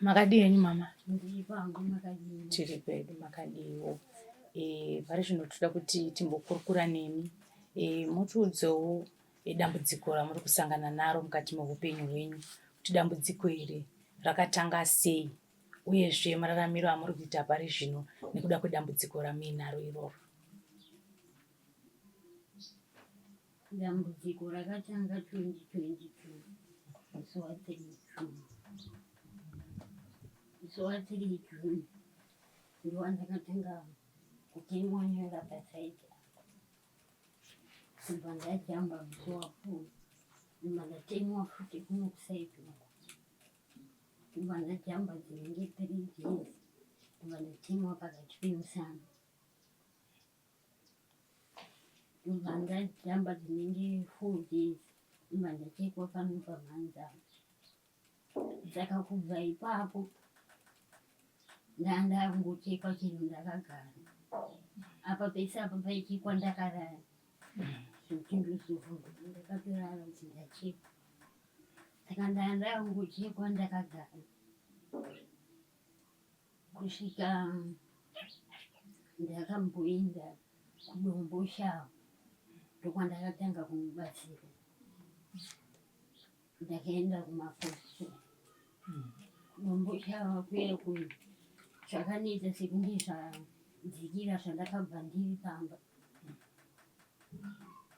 Makadini mama? Ndiri pangu makadini. Tiri pedu makadiwo. Pari zvino toda kuti timbokurukura nemi. Mutiudzewo dambudziko ramuri kusangana naro mukati meupenyu hwenyu. Kuti dambudziko iri rakatanga sei uyezve mararamiro amuri kuita pari zvino nekuda kwedambudziko ramuinaro iroro. Dambudziko rakatanga 2022 musi wa 3 June ndiwo ndakatanga kutemwa nyora pasaiti kubva ndajamba musi wa 4 ndibva ndatemwa futi kuno kusaiti uko ndibva ndajamba dzinenge 3 days ndibva ndatemwa pakati pemusana ndibva ndajamba dzinenge 4 days ndibva ndachekwa pano pamhanza. Saka kubva ipapo ndangochekwa chinhu ndakagara apa pese apa paichekwa ndakarara zvochindozovhurwa ndakatorara kuti ndachekwa. Saka ndangochekwa ndakagara kusvika ndakamboenda kudombo shavo ndokwandakatanga kumubatsira. Ndakaenda kumaposto kudombo shavo kuya kuyo zvakanoita sekunge zvadzikira zvandakabva ndiri pamba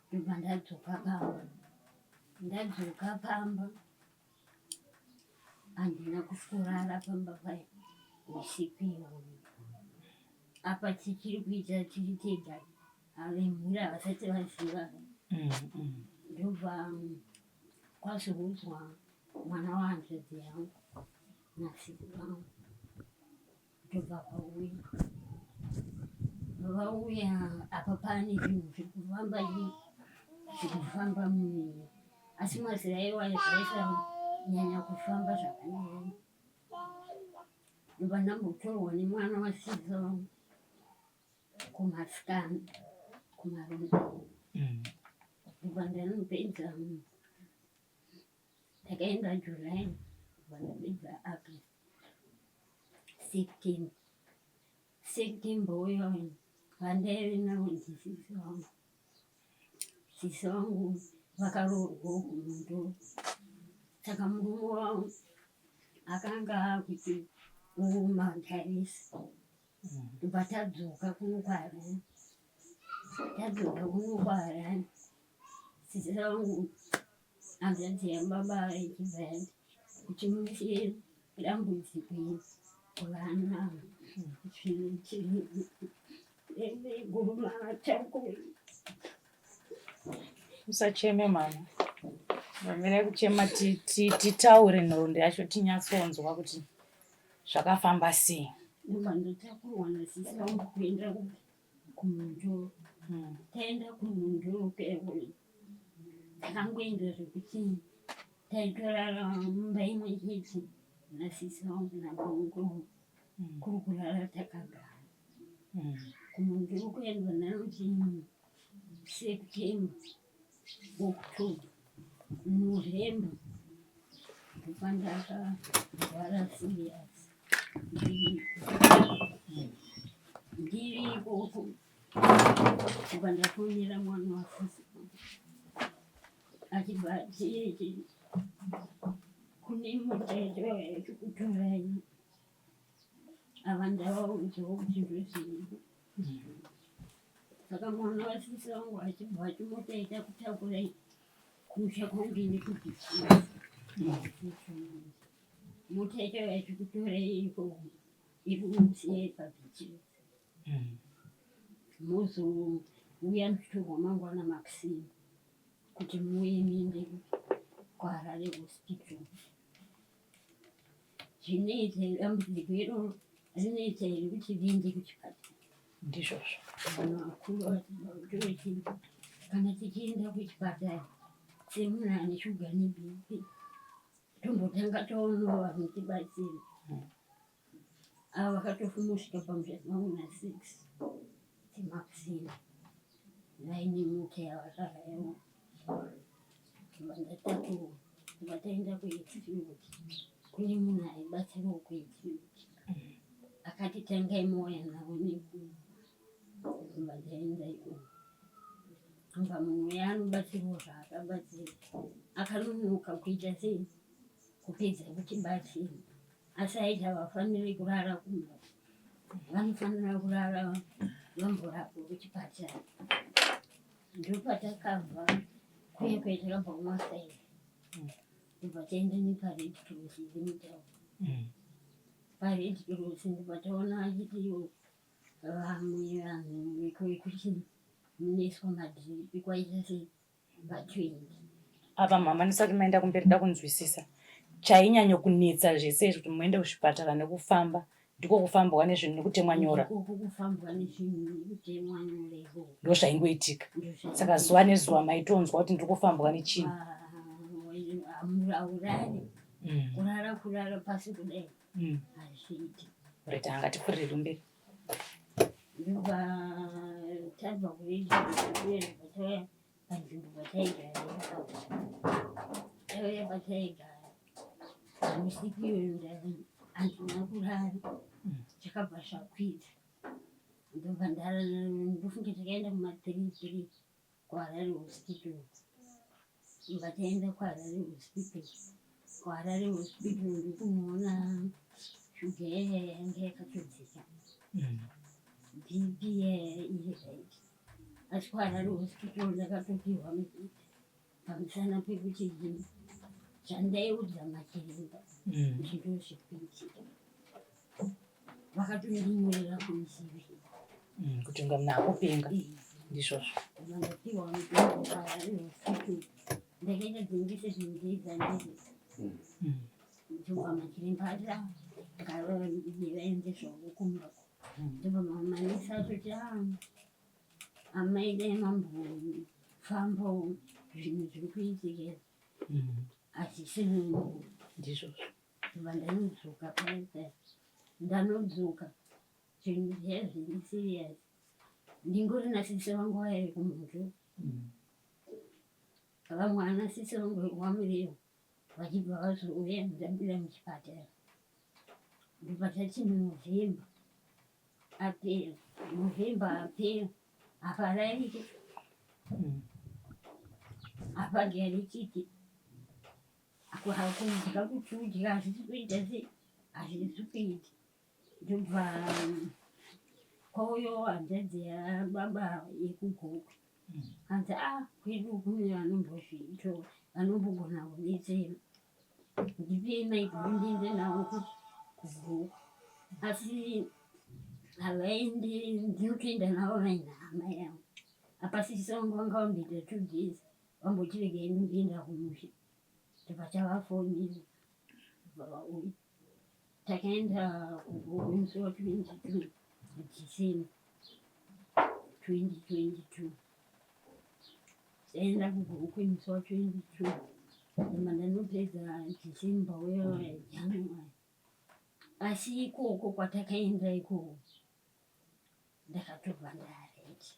ndobva ndadzoka pamba handina kusvorara pamba paya usiku iyoyo. Apa tichiri kuita tiri tega avemhuri havasati vaziva ndobva kwazoudzwa mwana wahanzvadzi yangu nasisi vangu ndobva vauya apa pane zvinhu zvirikufamba munyika asi mazira iwayo zvaisanyanya kufamba zvakanyanya. Ndobva ndambotorwa nemwana wasisi vangu kumasikana kumarondeni ndobva ndanopedza ndakaenda July ndobva ndapedza August September uyo pandaive nawo ndisisi vangu. Sisi vangu vakaroorwa kuMunduru saka murume wavo akanga akuti umagarisi ndobva tadzoka kuno kwaHarare. Sisi vangu hanzvadzi yababa vachibva kuti musiye dambudziko iri kuvana Usacheme mama. Vamire kuchema titaure nhoroondo yacho tinyatsonzwa kuti zvakafamba sei. Ndobva ndatakurwa nasisi vangu kuenda kuMunduru. Taenda kuMunduru kewe takangoenda zvekuti taitorara mumba imwe chete nasisi vangu nabongo kuri kurara takagara. kuMunduru kuendwa nanoti September October November ndobva ndakarwara serious ndiri ikoko ndobva ndafonera mwana wasisi achibva ati kune muteto yachikutorai ava ndavaudzawo kuti ndozviri. Saka mwana wasisi vangu achibva achimotaita kutakurai kumusha kwangu ine kubhichisi motaita yachikutorai iko irimusiyai pabhichisi mozouya muchitorwa mangwana makusini kuti muuye muende kuHarare hospital. Zvinoita dambudziko iroro rinoita here kuti viende kuchipatara ndizvozvo. vanhu vakuru vatoti kana tichienda kuchipatara semunhu ane shuga neBP tombotanga taonawo vanotibatsira. Ava vakatofumusvika pamushadzi wangu na6 dzemakusini vaine mota yavakarayawo ndobva ndatakurwa ndobva taenda kuHealth Field kune munhu aibatsirawo kuitiriti akati tangai mouya nawo nebvunzva ikoko bva munhu uya anobatsirawo zvaakabatsira akanonoka kuita sei kupedza kuchibatsira asi aiti havafaniri kurara kumba vanofanira kurara vamborapwa kuchipatara ndopatakabva kuye kwaitakabva kumasaidi ndobva taenda nepared cross iri mutauni pared cross ndobva taona achitiwo vamwe vanhu vekuti munoiswa madhiripi kwaita sei va20 apa mama ndisati maenda kumberi ndakunzwisisa chainyanya kunetsa zvese kuti muende kuzvipatara nekufamba ndiko kufambwa nezvinhu nekutemwa nyora kufambwa nezvinhu nekutemwa nyora ikoko ndo zvaingoitika saka zuva nezuva maitonzwa kuti ndiri kufambwa nechini hamuraurari kurara pasi kudai hazviiti reta hangatipfuririri mberi ndobva tabva kureauye panzvimbo pataigara tauya pataigara musikiyo handina kurara chakabva zvakwidza ndobva ndofunge takaenda kuma33 kuharare hospital ndobva taenda kuharare hospital kuharare hospital ndokunoona shuga yanga yakatodzika bp iri right asi kuharare hospital ndakatopihwa mubhedha pamusana pekuti zvandaiudza machiremba zviro zvekuitika vakatondinyorera kumusiviri kuti unga munhu akupenga ndizvozvo vandapiwa mutombo kuharare hospital ndakaita dzingise dzindeidzandiri ndobva machiremba ati vaende zvavo kumba ndobva manesi atoti amaidai mambofambawo zvinhu zviri kuitika hazvisi munhu ndizvozvo ndobva ndanodzoka paya ndanodzoka zvinhu zviya zviri serious ndingori nasisi vangu vairi kumhutyo vamwe anasisi vangu vamuriwo vachibva vazouya ndabira muchipatara ndobva tati muvhemba apera muvhemba apera hapararike apa ndiarichiti akudya kutudya hazvisi kuita sei hazvisi kuita ndobva kwauyawo hanzvadzi yababa yekugokwe kanzi kwedu kune vanombozviitawo vanombogona kudetsera ndipei maiguru ndiende nawo kugokwe asi havaendi ndinotoenda navo vaina hama yangu apa sisi vangu vanga vamboita 2 days vambotiregai ndingoenda kumusha ndobva tavafonera vauya takaenda kugokwe musi wa22 December 2022 taenda kugokwe musi wa22 ndima ndanopedza December uye January asi ikoko kwatakaenda ikoko ndakatobva ndareti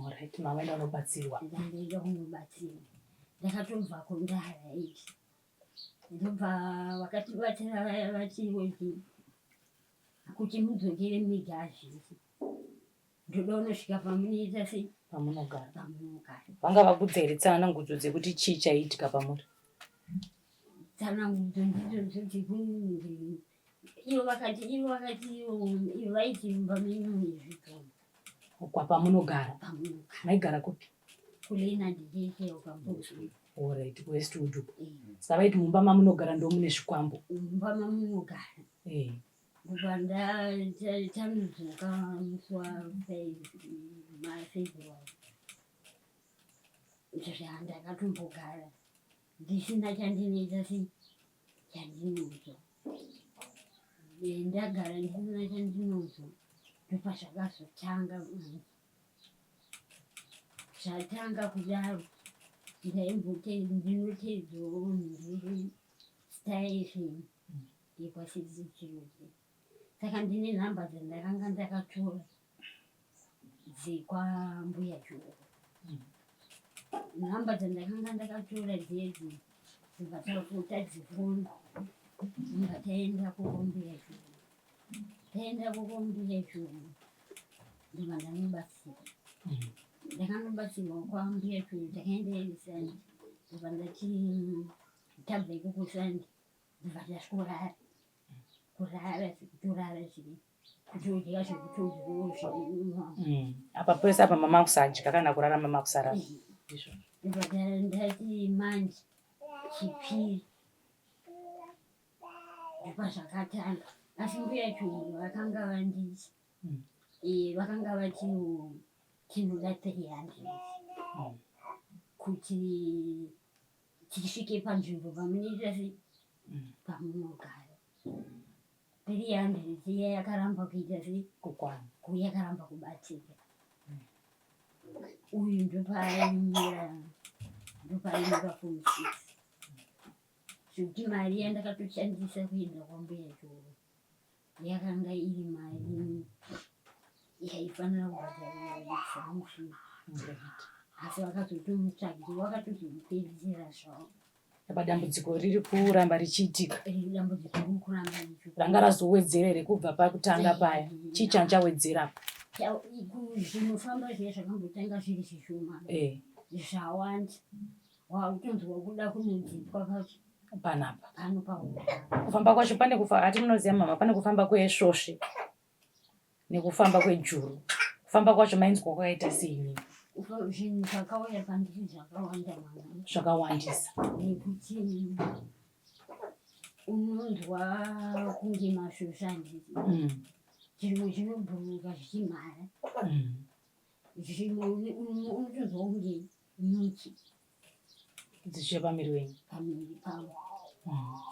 Alright, mama ida unobatsirwa. Ndaenda kunobatsirwa. Ndakatobvako ndaraiti. Ndobva vakatibatsira vaya vachiti kuti mudzokere migazvisi. Ndoda unosvika pamunoita sei? Pamunogara. Vanga vakudza here tsanangudzo dzekuti chii chaiitika pamuri? Tsanangudzo ndidzo dzekuti ivo vakati vaiti imba menyu nezvitoro. Kwa pamunogara? Maigara kupi? Kulena dijeke ukambozo. Alright, Westwood. Saka vaiti mumba mamunogara ndo mune zvikwambo? Mumba mamunogara. Ndobva tanodzoka musi wa5 ndakatombogara ndisina chandinoita sei chandinozwa. Ndagara ndisina chandinozwa ndopa zvakazotanga zvatanga kudaro ndinoteedzawo nhiri station yekwasizikiroti. Saka ndine nhamba dzandakanga ndakatora dzekwambuya Churu. Nhamba dzandakanga ndakatora dzedzi dzibva tadzifona Ndikaenda kukombiya chungu. Taenda kukombiya chungu. Ndiva ndanobatsirwa. Ndakanobatsirwa kwambuya chungu takaenda Sandi. Ndiva ndati tabva ikoko Sandi. Ndiva ndasvorara. Kurara zviri. Kutodya zvekutodyawo zviri. Apa pese apa mama kusadya kana kurara mama kusarara. Ndiva ndati manje chipiri. Ndipo zvakatanga. Asi mbuya chungu vakanga vanditi. Vakanga vati tinoda 300 kuti tisvike panzvimbo pamunoita sei pamunogara. 300 iya yakaramba kuita sei kukwana. Yakaramba kubatika. Uyu ndopaimira form 6. Zvekuti mari yandakatoshandisa kuenda kwambuya chungu yakanga iri mari yaifanira kubhadharira exam fee. Asi vakazotomutsvagiri vakatozomupedzisira zvavo. Apa dambudziko riri kuramba richiitika. Dambudziko riri kuramba richiitika. Ranga razowedzera here kubva pakutanga paya. Chii chanchawedzera? Zvinofamba zviya zvakambotanga zviri zvishoma. Zvawanda. Wakutonzwa kuda kunodzipwa pacho. Panapa. Pano paura. Kufamba kwacho pane hati munoziva mama pane kufamba kwesvosve nekufamba kwejuru. Kufamba kwacho mainzwa kwakaita sei? Zvinhu zvakauya pandiri zvakawanda mwana. Zvakawandisa. Nekuti unonzwa kunge mashosha handiti. Zvimwe zvinobhururuka zvichimhara. Zvimwe unotonzwa kunge nyuchi dzichiuya pamiri wenyu. Pamiri pavo.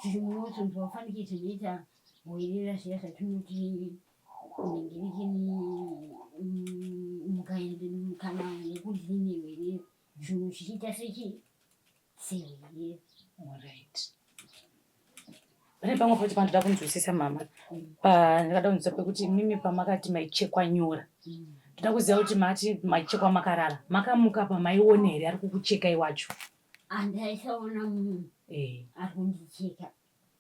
Zvimwe unotonzwa fanike zvinoita bhoerera zviya zvatinoti ningirikini mukaende kana nekuti newerera. Zvinhu zvichiita sewerera. Alright. Pane pamwe poti pandoda kunzwisisa mama. Ndakada kunzwisisa pekuti mimi pamakati maichekwa nyora. Ndoda kuziva kuti mati maichekwa makarara. Makamuka pamaiona here ari kukuchekai wacho? Handaisaona munhu ari kundicheka.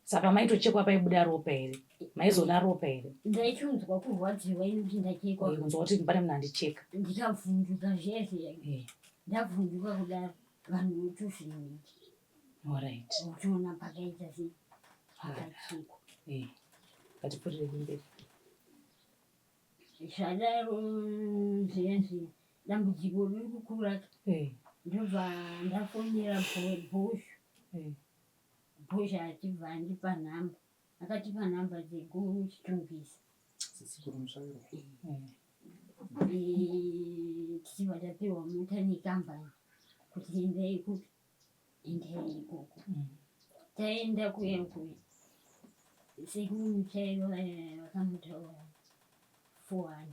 Saka maitochekwa paibuda ropa here? Maizoona ropa here? Ndaitonzwa kurwadziwa inokuti ndachekwa. Kunzwa kuti pane munhu andicheka. Ndikavhunduka zviya zviya. Ndavhunduka kudaro vanhu votozviningi. Alright. Uchiona pakaita sei pakachekwa. Ngatipfuurire mberi. Zvadaro zviya zviya dambudziko riri kukura. Ndobva ndafonera Bosch achibva andipa nhamba. Akatipa nhamba dzekuchitungisa. Tichibva tapiwa mota nekambani kuti endai kupi endai ikoko. Taenda kuya sekuru muchairo vakamutaura 400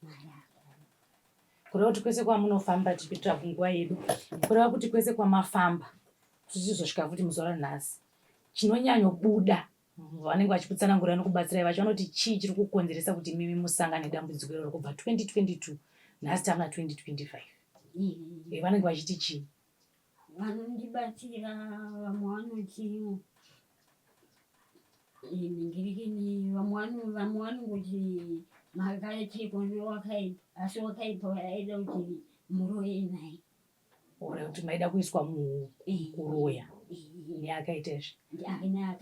mari. Kureva kuti kwese kwamunofamba tichipitira kunguva yedu. Kureva kuti kwese kwamafamba tichizosvika futi muzuva ranhasi. Chinonyanyobuda vanenge vachikutsanangurai nokubatsirai vacho vanoti chii chiri kukonzeresa kuti mimi musangane dambudziko iroro kubva 2022 nhasi tamuna 2025. Vanenge vachiti chii? Vanondibatsira vamwe vanoti ningirikini vamwe vanongoti makachekwa newakaipa asi wakaipa waida kuti muroye naye. Ora kuti maida kuiswa kuroya neakaita izvi.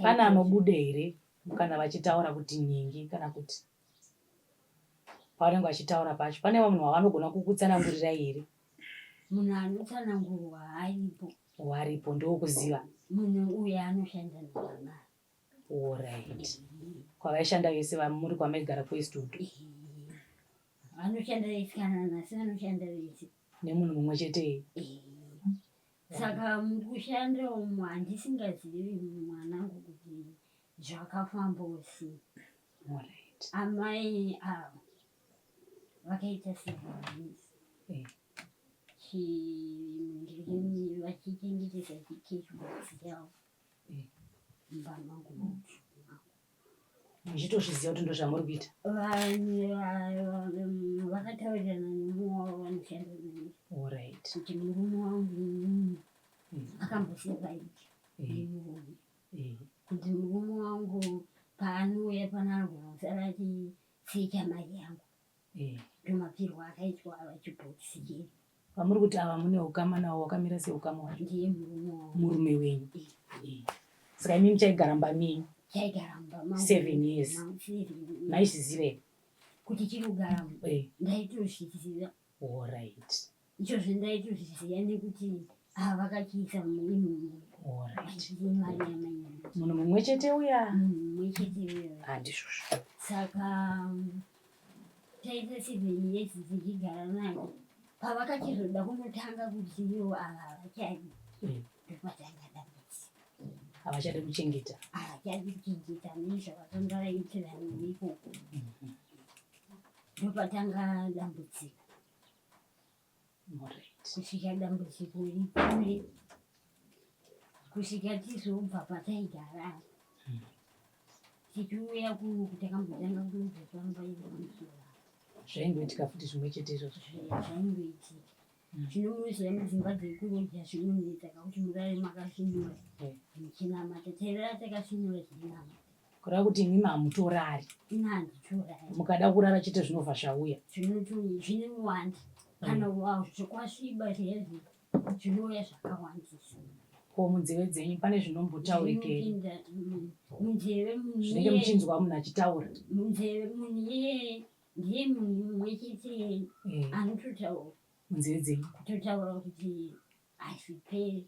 Pana anobude here kana vachitaura kuti nyingi kana kuti pavanenge vachitaura pacho pane munhu wavanogona kukutsanangurirai here? Munhu anotsanangurwa haripo. Ndokuziva munhu uyu anoshanda navana. Alright. Kwavaishanda vese muri kwamaigara kwestudio? Vanoshanda vese kana nhasi vanoshanda vese. Nemunhu mumwe chete? Saka mukushanda umu handisingazivi mwanangu kuti zvakafambawo sei. Amai avo vakaita sevhonisi. Vachichengetedza chikechibhokisi chavo mumba mangu. Muchitozviziva kuti ndo zvamuri kuita? Vakataurirana nemumwe wavo vanoshanda neni. Alright. Kuti murume wangu akamboseka iki nemurume. kuti murume wangu paanouya panarwa sara achisicha mai yangu ndomapirwa akaitwa avachibotisikeri. Pamuri kuti ava mune ukama nawo wakamira seukama wacho? Ndiye murume wangu. Murume wenyu. Saka imi muchaigara mbami? Chaigara mbama 7 years. Maizviziva here kuti chiri kugara ndaitozviziva. Alright. Ichozvo ndaitozviziva nekuti ava vakachiisa mumwe mari yamai. Munhu mumwe chete uya? Mumwe chete uya. Handizvozvo. Saka taita 7 years tichigara nayo. Pavakachizoda kunotanga kuti ivo ava havachadi, ndopatanga dambudziko. Havachadi kuchengeta? Havachadi kuchengeta nezvavakanga vaitira neni ikoko. Ndopatanga dambudziko. Kusvika dambudziko rikure, kusvika tizobva pataigara, tichiuya kuno kutakambotanga kunozofamba iri pamusoro. Zvaingoitika futi zvimwe chete izvozvo? Zvaingoitika. Zvinomuziva mudzimba dzekuroja zvinonetsa kakuti murare makasvinura muchinamata. Tairara takasvinura tichinamata. Kureva kuti imimi hamutorari? Ina handitorari. Mukada kurara chete zvinobva zvauya? Zvinowanda. Kana kwasviba zviya zvinouya zvakawandisa. Ko munzeve dzenyu pane zvinombotaurika here? Munzeve zvinenge muchinzwa munhu achitaura? Munzeve munhu ndiye munhu mumwe chete anototaura munzeve dzenyu, kutotaura kuti hazviperi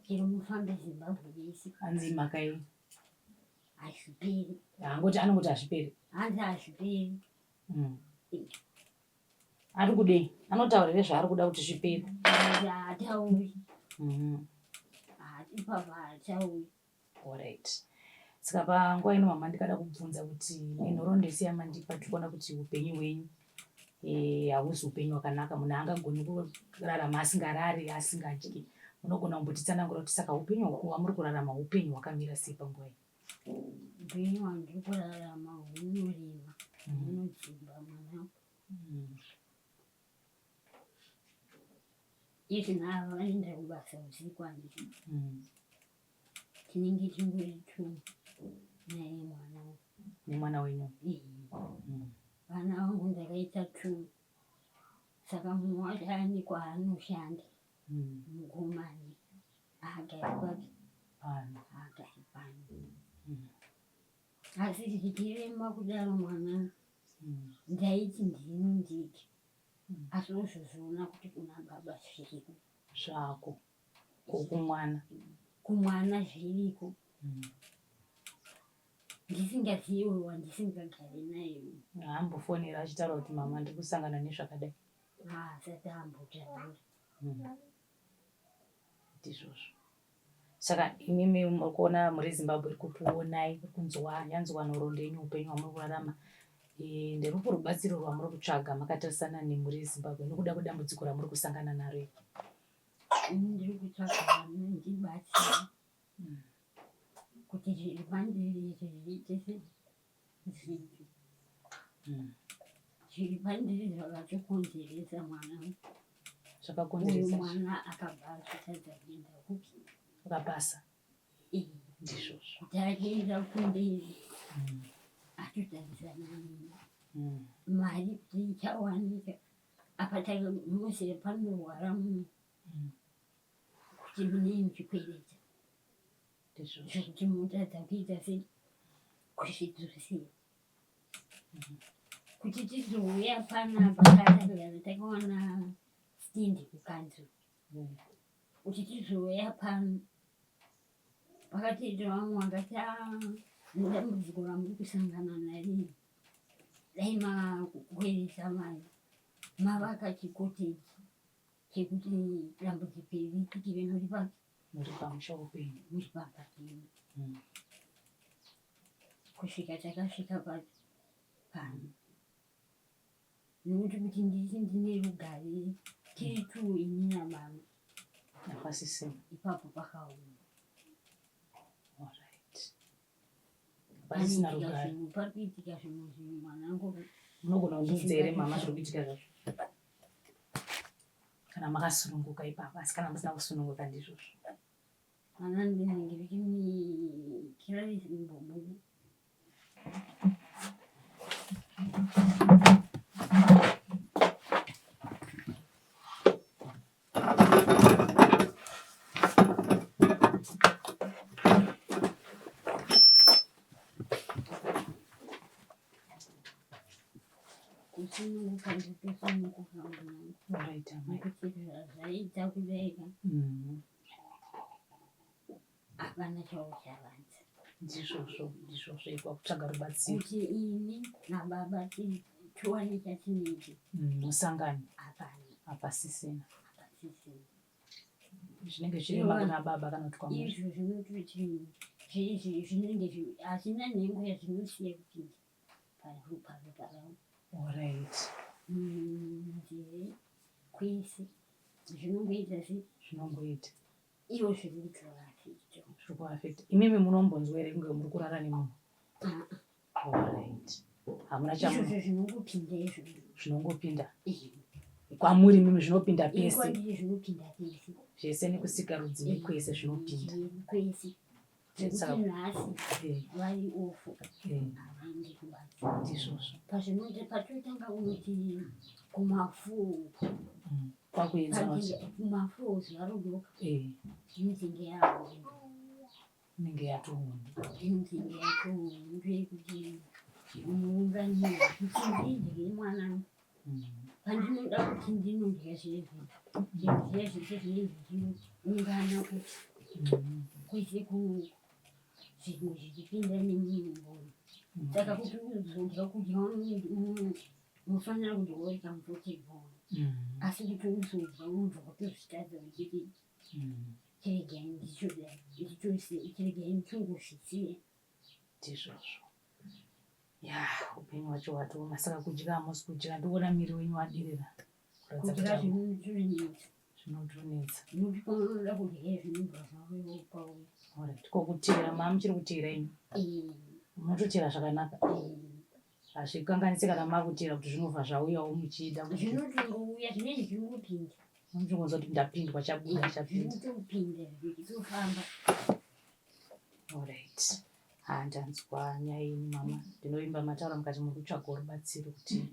chero mufambe Zimbabwe yese. Hanzi makai? Hazviperi. Anongoti hazviperi? Hanzi hazviperi. Ari kudei? Anotaurire zvaari kuda kuti zviperi? Haatauri. Ipapa haatauri. Alright. Saka panguva ino mama ndikada kubvunza kuti nenhoroondo yese yamandipa tikuona kuti upenyu hwenyu hauzi upenyu hwakanaka. Munhu angagoni kurarama asingarari, asingadyi. Munogona kumbotitsanangura kuti saka upenyu hwamuri kurarama upenyu hwakamira sei panguva ino? Upenyu hwandiri kurarama hunorema, hunodzimba mwana. Ivi nava vanoenda kubasa usiku handiti. Tinenge tingori 2 naye mwana. Nemwana wenyu? Vana vangu ndakaita 2. Saka mumwe wacho ane kwaanoshanda mukomani. Haagari kwake. Haagari pano. Asi zvichirema kudaro mwana ndaiti ndini ndiki. Asi uzozviona kuti kuna baba zviriko. Zvako? Kumwana? Kumwana zviriko. Ndisingazivi wandisingagari naye. Haambofonera achitaura kuti mama ndiri kusangana nezvakadai? Haasati ambotaura. Ndizvozvo. Saka imimi muri kuona muri Zimbabwe iri kukuonai, iri kunzwa yanzwa nhoroondo yenyu upenyu hwamuri kurarama. Nderupo rubatsiro rwamuri kutsvaga makatarisana nemuri Zimbabwe nokuda kwedambudziko ramuri kusangana naro? Ndiri kutsvaga vanondibatsira kuti zviri pandiri zviite zvinhu. Zviri pandiri zvakatokonzeresa mwana. Zvakakonzeresa? Mwana akabva azvitadza kuenda kupi. Akabasa? Ndizvozvo. Kuti achienda kumberi atotarisana neni. Mari kuti ichawanika. Apa mose panorwara munhu kuti munei muchikweredza. Zvokuti munotadza kuita sei kuzvidzurisira. Kuti tizouya panapa katagara takawana stindi kukanzuru. Kuti tizouya pano pakatoita vamwe vakati nedambudziko ramuri kusangana naro dai makweresa mari mavaka chikoteji chekuti dambudziko iri ritikire muri pake. Muri pamusha upenyu? Muri papa penyu. Kusvika takasvika pano. Nokuti kuti ndisi ndine rugare tiri 2 ini namama. Hapasisina? Ipapo pakaoma. Alright. Hapasisina rugare? Pari kuitika zvinhu mwanangu. Munogona kundiudza here mama zviri kuitika zvacho? Kana makasununguka ipapo, asi kana musina kusununguka ndizvozvo? Mana ndinenge kirarisi mbomu. Kusini ukanditosini kufamba. Alright, amai. Kuchira zvaita kubereka. Hapana chauchavanza. Ndizvozvo kwakutsvaga rubatsiro. Kuti ini nababa tiwane chatinenge. Musangano. Hapana. Hapasisina. Hapasisina. Zvinenge zviri nababa kana kuti kwamuri. Izvo zvinoti zvinenge hazvina nhengo yazvinosiya kuti paramo. Alright. Nzeve kwese zvinongoita sei? Zvinongoita. Ivo zviri kuafekta. Imimi munombonzwa here kunge muri kurara nemunhu? Alright. Hamuna izvo zvinongopinda izvo. Zvinongopinda. Kwamuri mimi zvinopinda pese. Zvinopinda pese. Zvese nekusika rudzii kwese zvinopinda. Kwese. Zvekuti nhasi vari ofu. Havaendi kubatsira. Ndizvozvo. Patotanga unoti kumafuo. Kwakuenzwa kumafuo zuva rodoka. Inzinde yavo. Inenge yatohunda. Inzinde yatohunda kuti muunganira kuti ndidye mwana. Pandinoda kuti ndinodya zvese zvinenge zvichiungana kuti kwese kuno zvinhu zvichipinda nemumbono. Saka kuti uzodya kudya unofanira kudya waita mvutibhono. Asi kuti uzodya unobva kutozvitadza uchiti chiregai ndichongozvisiya. Ndizvozvo. Ya, upenyu hwacho hwatooma. Saka kudya hamusi kudya. Ndoona miri wenyu wadirira. Kudya zvinodhonedza. Zvinodhonedza. Nokuti paunoda kudya zvinobva zvavo pauya. Alright. Kokutera muchiri kutera imi? Munototera zvakanaka? Hazvikanganisi kana makutera kuti zvinobva zvauyawo muchida. Zvinotongouya zvinenge zvinopinda. Munotongonzwa kuti ndapindwa chabuda chapinda. Zvinotopinda zvichitofamba. Alright. Ndanzwa nyaya yenyu mama. Ndinovimba mataura mukati muri kutsvaga rubatsiro kuti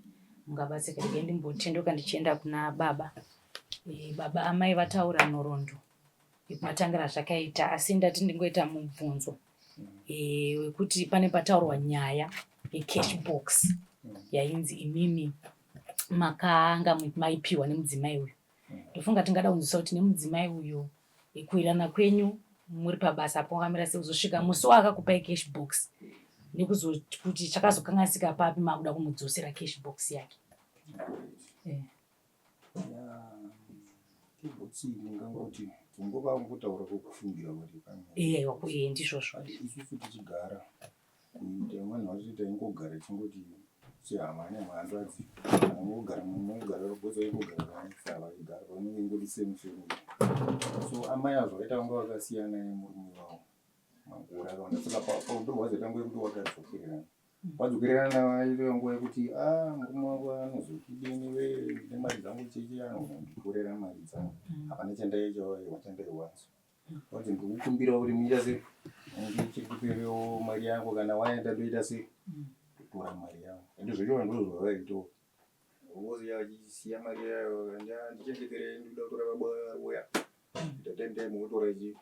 mungabatsika. Regai ndimbotendoka ndichienda kuna baba. Baba amai vataura nhoroondo yekumatangira zvakaita, asi ndati ndingoita mubvunzo wekuti pane pataurwa nyaya yecash box yainzi imimi makanga maipiwa nemudzimai uyu. Ndofunga tingada kunzwisa kuti nemudzimai uyu kuirana kwenyu muri pabasa pakamira sei uzosvika musi wakakupai cash box nekuzoti chakazokanganisika papi makuda kumudzosera cash box yake. Box ndingangoti dzongova ngotaura kokufungira kuti pamwe. Ndizvozvo. Isusu tichigara kuita mwana wacho taingogara chingoti sehama nemhandadzi angogara mumogara robodza ingogara vaisava igara vanenge ingoti same. So amai azvo vaita vanga vakasiyana nemurume wavo makore akawanda. Saka paundo hwazotangoe kuti wakadzokererana wadzokererana vaitova nguva yekuti murume wako anozotidini nemari dzangu cheche anonditorera mari dzangu hapana chandaichawa chandaiwanza wadzi ndikukumbira kuti muita sei ndichikuperewo mari yangu kana waenda ndoita sei kutora mari yangu ende zvocho ndozvavaitoo oziya vachisiya mari yayo ndichendekerei ndikuda kutora vaboya tatendei mukutora chii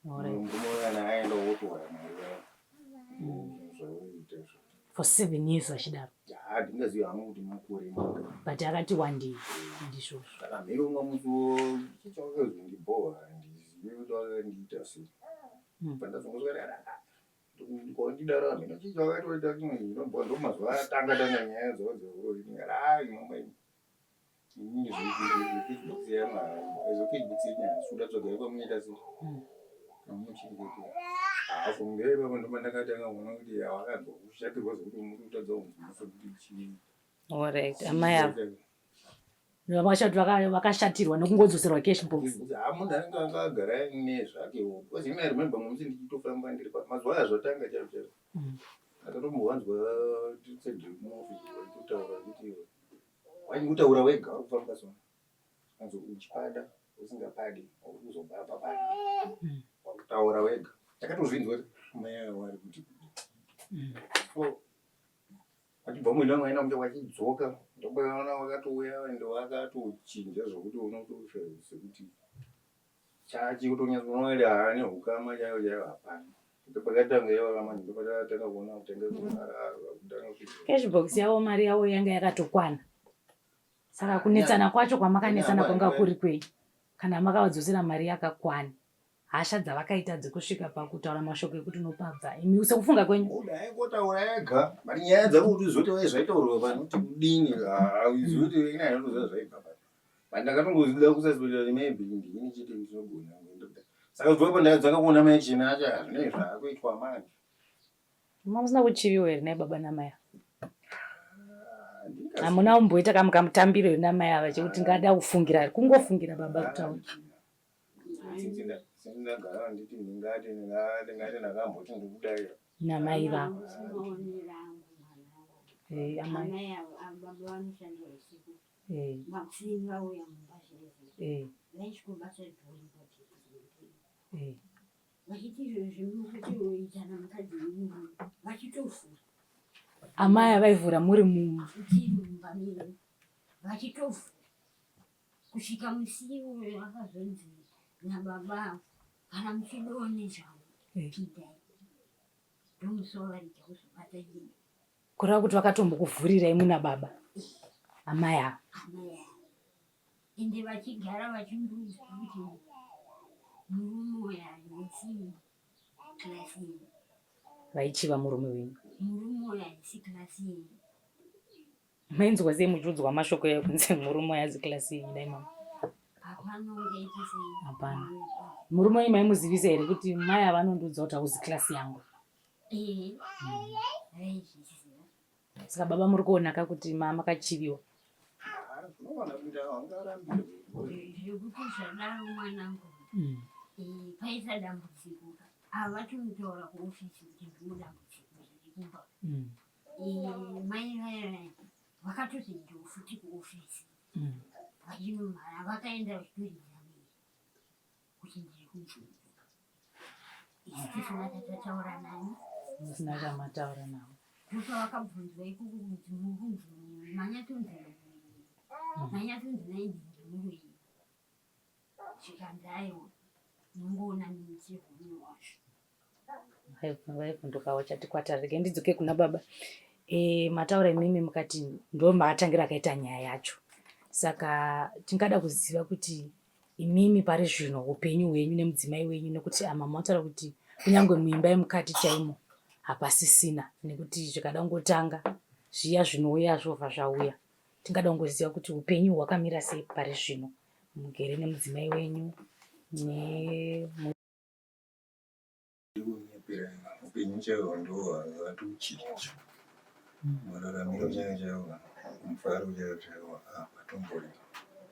murume kana aenda wotora mari yayo zvavoita for 7 years vachidaro. Ndingaziva hangu kuti makore but akati wandei. Ndizvozvo. Saka mhiri umwe musi chichawakazondibhoha ndizive kuti wakandiita sei. Pandazongozwa ndikondidaro hamina chichawakatoita chimwe chinobhoha ndomazuva atanga nyaya dzawadzouroi mama inini zvekechibokisi yaizokechibokisi yenyaya suda tsvagai kwamunoita sei amuchengete hafu ngeipapo ndopandakatanga kuona kuti wakazoshatirwa zvokuti muri kutadza kunzwisa kuti chii. Alright. Amai avo vakashatirwa nekungodzoserwa cash box. Munhu anenge akagara nezvakewo because ina remember musi ndichitofamba ndiri mazuva azvotanga charo akatombovanzwa tsedremovi kutaura kuti waingutaura wega uri kufamba sona anzo uchipada usingapadi uri kuzobva papada taura wega takatozvinzwa mai wari kuti wachibva muina mwaina mucha wachidzoka ndobaona wakatouya ende wakatochinja zvokuti unotoshavisa kuti chachi kutonyatsonoeli haane hukama chaiyo chaiyo hapana ndopakatanga yavamani ndopakatanga kuona kutenge cashbox yavo mari yavo yanga yakatokwana saka kunetsana kwacho kwamakanetsana kwanga kuri kwei kana makavadzosera mari yakakwana hasha dzavakaita dzekusvika pakutaura mashoko ekuti unopabva imi sekufunga kwenyu daingotaura ega mari nyaya dzavo kuti uzoti vaizvaitaurwa panoti kudini izoti inanotoziva zvaibva pano pandakatongozida kusasipeta maybe ndini chete ndinogona saka zvopa ndakadzanga kuona maichena acho hazvinei zvaakuitwa manje mamusina kuchiviwa here nai baba namai hamuna umboita kamukamutambiro here namai ava chekuti ngada kufungira kungofungira baba kutaura sindagara nditi ndingati ndakamboti ndikudai namai vavo amai avaivhura muri mumba vachitofura kusvika musiwo vakazonzi nababa kana muchidone zvangu pidai ndomusovarija kuzobata jini kureva kuti vakatombokuvhurirai muna baba amai ava ende vachigara vachindudza kuti murume uya haisi klasi yenyu vaichiva murume wenyu murume uya haisi klasi yenyu mainzwa sei muchiudzwa mashoko ekunzi murume uya haisi klasi yenyu dai mama hapana murume wenyu maimuzivisa here kuti mai avanondiudza kuti hauzi klasi yangu saka baba muri kuonaka kuti makachiviwa zvekuti zvadaro mwanangu paita dambudziko avatomutaura kuofisi kuti ndino dambudziko zvirikumba mai vaya vakatoti ndofuti kuofisi vachinomhara vakaenda vachitoridzira mii kuti ndiri kubvunza isisina tatataura nani musina chamataura navo ndopavakabvunzwa ikoko kuti mubvunzi manyatonzi manyatonzi naindindimurei zvikanzaiwa nongoona nemichirwuno wacho vaivhundukawo chatikwatarike ndidzoke kuna baba mataura imimi mukati ndo maatangira akaita nyaya yacho saka tingada kuziva kuti imimi pari zvino upenyu hwenyu nemudzimai wenyu nekuti ama mataura kuti kunyange muimba yemukati chaimo hapasisina nekuti zvikada kungotanga zviya zvinouya zvobva zvauya tingada kungoziva kuti upenyu hwakamira sei pari zvino mugere nemudzimai wenyu upenyu chaiwo ndo hwakatochinja mararamiro chaiwo chaiwo mufaro chaiwo chaiwo hapatombori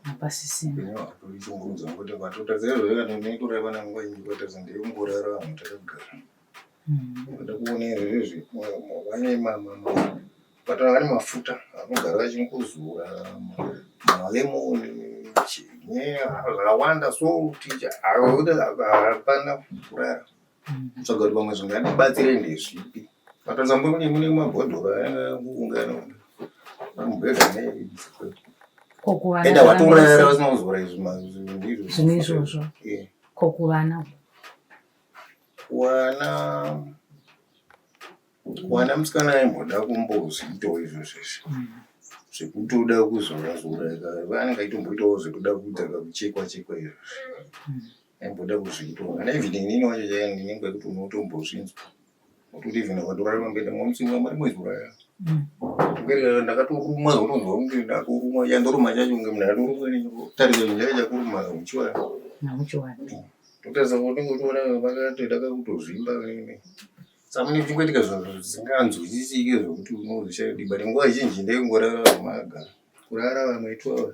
hapasisina upenyu hwatori chingudza ngokuti kwatotadzira zvakanoneitoraiva nanguva ingi kwatadza ndeingorara vanhu takagara vada kuona izvezvi vane vatanga mafuta anogara vachingozura malemoni chinye zvakawanda so ticha hapana kurara kutsvaga kuti vamwe zvingadibatsire ndezvipi vatadzambo mune mabhodhoro angakuungana enda vatorara vasina kuzora zvine izvozvo kokuvana wana musikana aimboda kumbozviitawo izvozvezvi zvekutoda kuzora vanenge aitomboitawo zvekuda kuita kakuchekwa chekwa izvozvi aimboda kuzviitawo ana ivhini inini wacho chaiya ndinenge kuti unotombozvinzwa kuti ivhini watorarima mbenda mwamusimwa mari mwezuraya ndakatorumwa zotonzwa kunge ndatorumwa chandoruma chacho kunge munhu atorumwa netarisa njaya chakuruma namuchiwana totarisa kunenge utoona vakatodaka kutozvimba samune chingoitika zvisinganzwisisike zvokuti unozvishaidi but nguva zhinji ndekungorara vamagara kurara vamwe itwa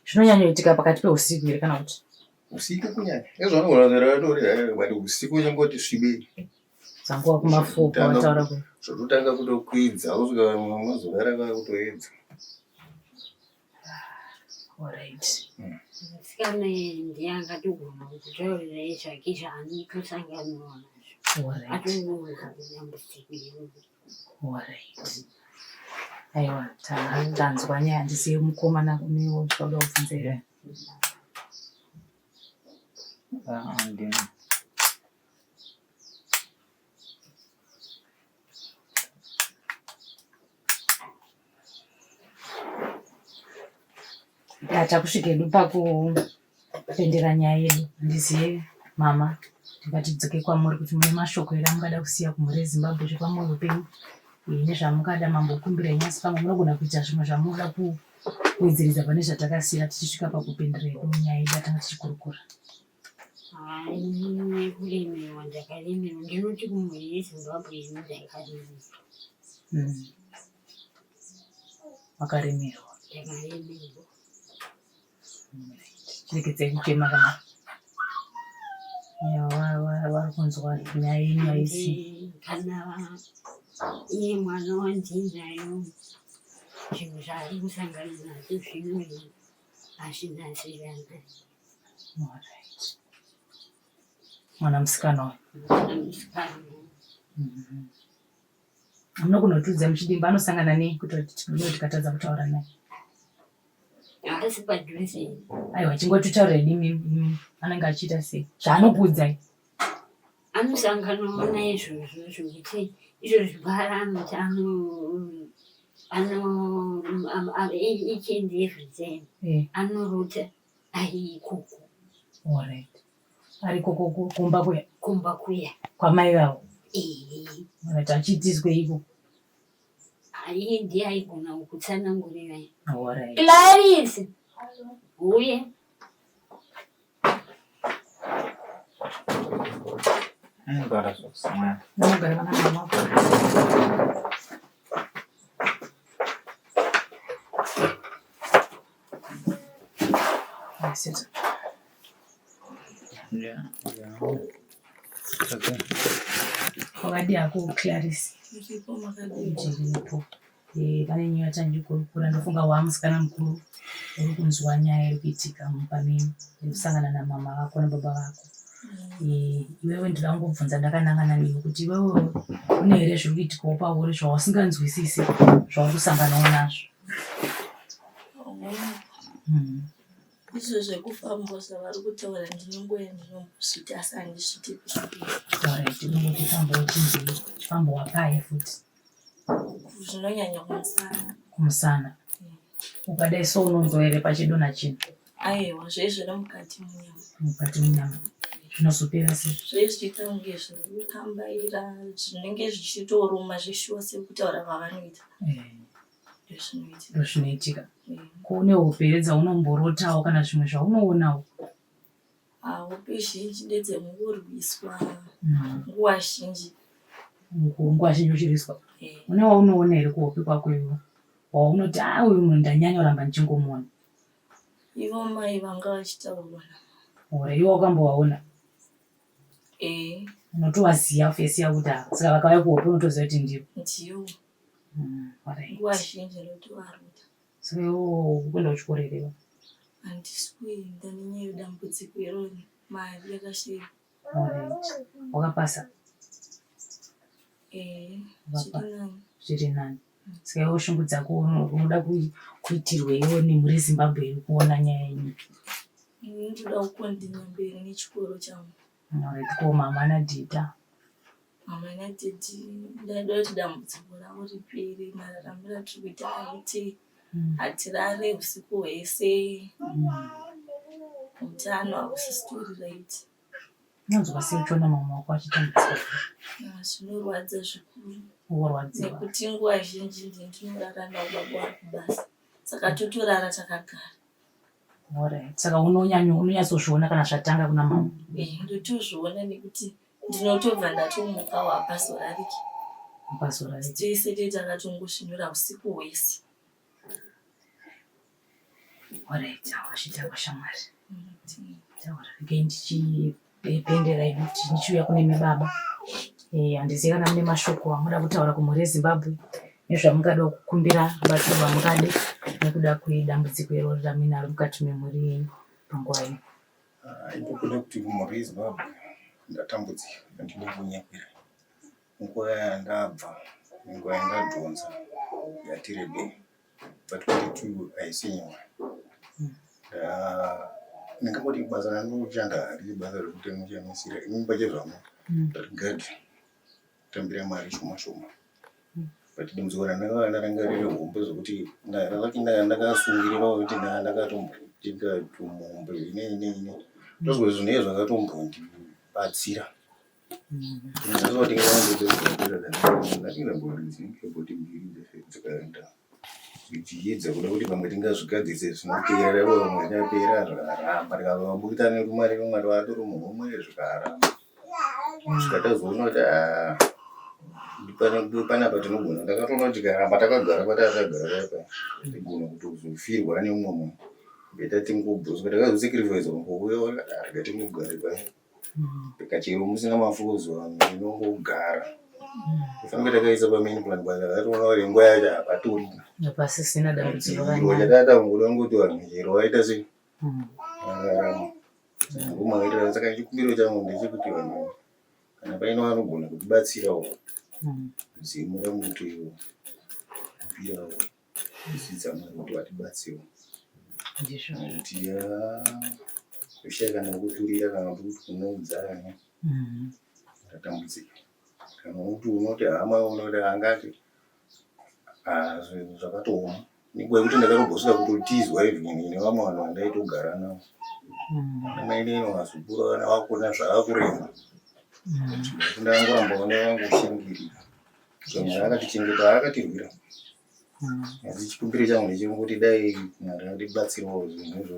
zvinonyanyoitika pakati peusiku here kana kuti usiku kunyanya ezvanogonaaratori but usiku chingoti svibei dzanguva kumafupa wataura kuti zvototanga kutokwidza kusvika vamwe mazorara vakutoedza Alright. Musikana ndiangatogona kutaurira zvake zvaanotosangana nazvo. Alright. Atongoona dambudziko iroro. Alright. Aiwa, tanzwa nyaya handisiye mukomana unewo zvoda kubvunza here. Takusvika hedu pakupendera nyaya yedu. Handiziye mama, ndingatidzoke kwamuri kuti mune mashoko here amungada kusiya kumhuri yeZimbabwe zvepamwoyo penyu nezvamungada mambokumbira nyasi pamwe munogona kuita zvimwe zvamunoda kuwedzeredza pane zvatakasiya tichisvika pakupendera hedu nyaya yedu yatanga tichikurukura. Nekulemerwa ndakalemerwa ndinoti kumhuri yeZimbabwe ino ndakaremerwa. Wakaremerwa. Ndakaremerwa. Chirekedzai kuchema kana vari kunzwa nyaya yenyu haisi. Kana iye mwana wandinayo zvinhu zvaari kusangana nazvo zvino hazvina zviranai. Mwana musikana wayo. Mwana musikana. Munogona kutiudza muchidimba anosangana nei kuti tikatadza kutaura naye? Haasi padhuze. Aiwa, chingotitaurira dimi anenge achiita sei? Zvaanokuudzai. Anosanganawo naizvozvo zvokuti izvo zvibara anoti each and every time anorota ari ikoko. Alright. Ari ikoko kumba kuya? Kumba kuya. Kwamai vavo? Ehe. Achiitizwe iko? Iye ndiye aigona kutsanangurira. Alright. Clarice! Uye. Munogara zvakusiyana. Munogara vana mama. Yes. Yeah. Wakadi yako Clarice. Ndiripo. Pane nyaya yatandikukurukura ndofunga wamusikana mukuru uri kunzwa nyaya iri kuitika mupamini irikusangana namama vako nababa vako. Iwewe ndinoda kungobvunza ndakanangana newe kuti iwewe une here zviri kuitikawo pauri zvawasinganzwisisi zvauri kusanganawo nazvo? Izvo zvekufamba zvavari kutaura ndinongoya ndinombosviti asi handisviti kusvika. Alright, unongoti famba uchinzi chifambo wapai futi? Zvinonyanya kumusana. Kumusana. Ukadai so unonzwa here pachido nachino? Aiwa, zvezviri mukati munyama. Mukati munyama. Zvinozopera sei? Zvezviita kunge zviri kukambaira zvinenge zvichitoruma zvishuwa sekutaura kwavanoita. Ndozvinoitika. Kuone upenyu dzaunomborotawo kana zvimwe zvaunoonawo? Upe zhinji ndedzemungorwiswa nguva zhinji. Nguva zhinji uchiriswa? Une waunoona here kuhope kwako iwo waunoti uyu munhu ndanyanya kuramba ndichingomuona? Ivo mai vanga vachitaurwa. Ora iwo wakambowaona? Unotowaziva fesi yakuti saka vakauya kuhope unotoziva kuti ndivo? Ndivo. Nguva zhinji ndotovaruta. Saka iwo kuenda kuchikorerewa? Handisi kuenda nenyaya yedambudziko iroro, mari yakashira. Wakapasa? Zviri nani. Saka iwo shungu dzako unoda kuitirwewo nemhuri yeZimbabwe iri kuona nyaya yenyu? Ndoda kukondina mberi nechikoro changu. Ko mama nadhidha? Mama nadhidhi ndada kuti dambudziko ravo ripere, mararamiro atiri kuita aite hatirare usiku hwese, utano hausisitori raiti. Unonzwa sei uchiona mama wako achitambudzika? Zvinorwadza zvikuru. Worwadziwa? Nekuti nguva zhinji ndinorara navo baba vari kubasa, saka totorara takagara. Alright. Saka unonyatsozviona kana zvatanga kuna mama? Ndotozviona nekuti ndinotobva ndatomuka wapazorariki. Wapazorariki? Tese takatongosvinura usiku hwese. Alright, awashita shamwari. Regai ndichipendera idu tichiuya kune mibaba. Handizivi kana mune mashoko amuda kutaura kumhuri yeZimbabwe nezvamungada kukumbira vatorwa mungade nekuda kwedambudziko iroro ramuinaro mukati memhuri yenyu panguva ino? Ipokuda kuti mhuri yeZimbabwe ndatambudzika ndine kunyakwira. Nguva yandabva nenguva yandadhonza yati rebei pa22 haisi nyore. Ndingangoti basa randinoshanda harisi basa rekutengemisira inini pachezvamo rigadhi kutambira mari shoma shoma. But dambudziko randanga ndarangarira hombe zvokuti ndakasungirira kuti ndakatombotenga tumombe ine ndozwe zvinhu izvo zvakatombotibatsira. Ndakamboti mbiri dzakaenda dzichiedza kuda kuti pamwe tingazvigadzise zvinopera pamwe zvapera zvakaramba tikavambuita nerumari rumwe rwato rumwe zvikaramba kusvika tazoona kuti panapa tinogona. Ndakatoona kuti tikaramba takagara patakagara paya tigona kutozofirwa neumwe munhu beta tingobhoswa takazosacrifice ngouya rikatingogare paya kachero musina mafuzo inongogara kufanira takaisa pamain plan pakatoona kuti nguva yacho hapatori pasisina dambudziko chatatanguda ngoti vanhu chero vaita sei vararama ngomaita. Saka chikumbiro changu ndechekuti vanhu kana paine vanogona kutibatsirawo zimu ramuto iwo kupirawo kudzidza Mwari kuti vatibatsirewo kuti kushaya kana kuturira kana kuti kunodzana ndatambudzika kana kuti unoti hama unoti angati zvinhu zvakatooma. Nenguva yekuti ndakatobhosvika kutotizwa ivhini nevamwe vanhu vandaitogara navo namaineno mazukuru vana vakona zvaakurema ndangoramba one vangoshingirira zvamwe akatichengeta akatirwira. Asi chikumbiro changu ndechekuti dai Mwari atibatsirawo zvinhu izvo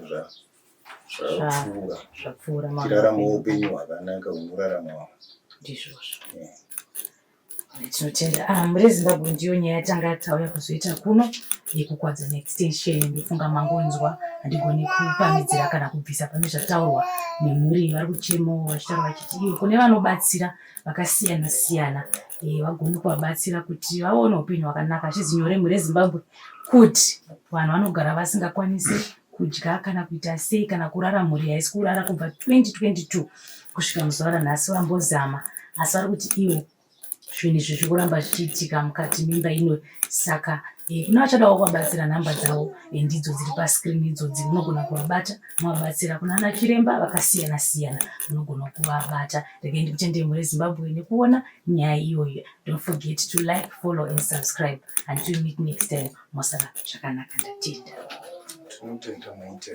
zvapfuura tiraramawo upenyu hwakanaka hunorarama ndizvozvo. Tinotenda muri Zimbabwe ndiyo nyaya tanga tauya kuzoita kuno yekukwadza neextension. Ndifunga mangonzwa handigoni kupamidzira kana kubvisa pane zvataurwa nemhuri vari kuchemo vachitaura vachiti ivo kune vanobatsira vakasiyana siyana vagone kuvabatsira kuti vaone upenyu hwakanaka. Hazvizi nyore mhuri yeZimbabwe kuti vanhu vanogara vasingakwanisi kudya kana kuita sei kana kurara mhuri haisi kurara kubva 2022 kusvika muzuva ranhasi vambozama, asi vari kuti ivo zvinhu izvi zviri kuramba zvichiitika mukati memba ino. Saka kuna vachadawo kuvabatsira nhamba dzavo ndidzo dziri paskirini idzodzi, unogona kuvabata muvabatsira. Kuna ana chiremba vakasiyana siyana unogona kuvabata. Regai ndikutendei mhuri yeZimbabwe nekuona nyaya iyoyo. Don't forget to like, follow and subscribe. Until we meet next time. Mosara zvakanaka ndatenda. tinotenda maita